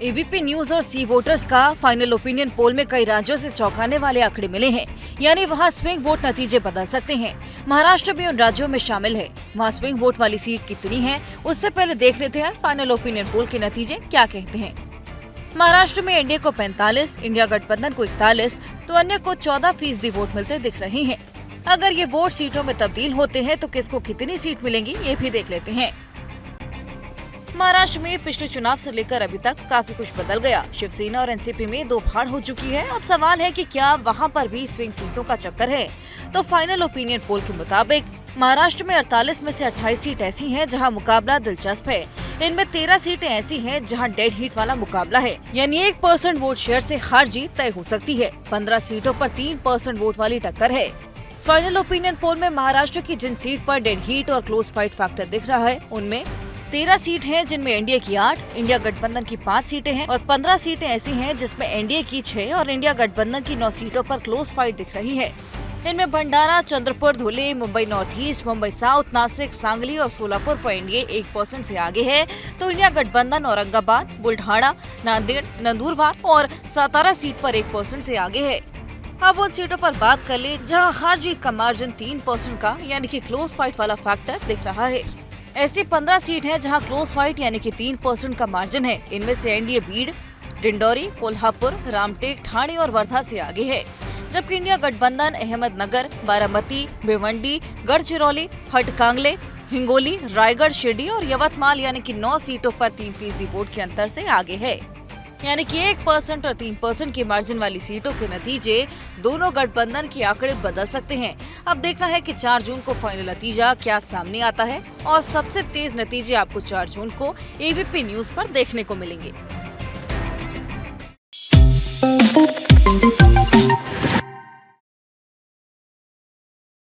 ABP news और सी voters का final opinion poll में कई राज्यों से चौंकाने वाले आंकड़े मिले हैं, यानी वहां स्विंग वोट नतीजे बदल सकते हैं। महाराष्ट्र भी उन राज्यों में शामिल है। वहां स्विंग वोट वाली सीट कितनी है, उससे पहले देख लेते हैं फाइनल ओपिनियन पोल के नतीजे क्या कहते हैं। महाराष्ट्र में एनडीए को 45, इंडिया गठबंधन को 41, तो अन्य को 14% वोट मिलते दिख रहे हैं। अगर ये वोट सीटों में तब्दील होते हैं तो किसको कितनी सीट मिलेंगी, ये भी देख लेते हैं। महाराष्ट्र में पिछले चुनाव से लेकर अभी तक काफी कुछ बदल गया। शिवसेना और एनसीपी में दो फाड़ हो चुकी है। अब सवाल है कि क्या वहां पर भी स्विंग सीटों का चक्कर है। तो फाइनल ओपिनियन पोल के मुताबिक महाराष्ट्र में 48 में से 28 सीट ऐसी हैं जहां मुकाबला दिलचस्प है। इनमें 13 सीटें ऐसी हैं जहां डेड हीट वाला मुकाबला है, यानी 1% वोट शेयर से हार जीत तय हो सकती है। 15 सीटों पर 3% वोट वाली टक्कर है। फाइनल ओपिनियन पोल में महाराष्ट्र की जिन सीट पर डेड हीट और क्लोज फाइट फैक्टर दिख रहा है, उनमें 13 सीट हैं जिनमें एनडीए की 8, इंडिया गठबंधन की 5 सीटें हैं और 15 सीटें ऐसी हैं जिसमें एनडीए की 6 और इंडिया गठबंधन की 9 सीटों पर क्लोज फाइट दिख रही है। इनमें Bhandara, Chandrapur, Dhule, Mumbai north east, Mumbai south, Nashik, Sangli और सोलापुर पर एनडीए 1% से आगे है, तो इंडिया गठबंधन औरंगाबाद, बुल्ढाना, नांदेड़, नंदुरबार और सातारा सीट पर 1% से आगे है। अब उन सीटों पर बात कर ले जहां हार जीत का मार्जिन 3% का यानी कि क्लोज फाइट वाला फैक्टर दिख रहा है। ऐसी 15 सीट है जहां क्लोज फाइट यानी कि 3% का मार्जिन है। इनमें से एनडीए बीड, डिंडोरी, कोल्हापुर, रामटेक, ठाणे और वर्धा से आगे है, जबकि इंडिया गठबंधन अहमदनगर, बारामती, भिवंडी, गढ़चिरौली, हटकांगले, हिंगोली, रायगढ़, शिरडी और यवतमाल यानी कि 9 सीटों पर 3% वोट के अंतर से आगे है। यानी कि 1% और 3% के मार्जिन वाली सीटों के नतीजे दोनों गठबंधन के आंकड़े बदल सकते हैं। अब देखना है कि 4 जून को फाइनल नतीजा क्या सामने आता है और सबसे तेज नतीजे आपको 4 जून को एबीपी न्यूज पर देखने को मिलेंगे।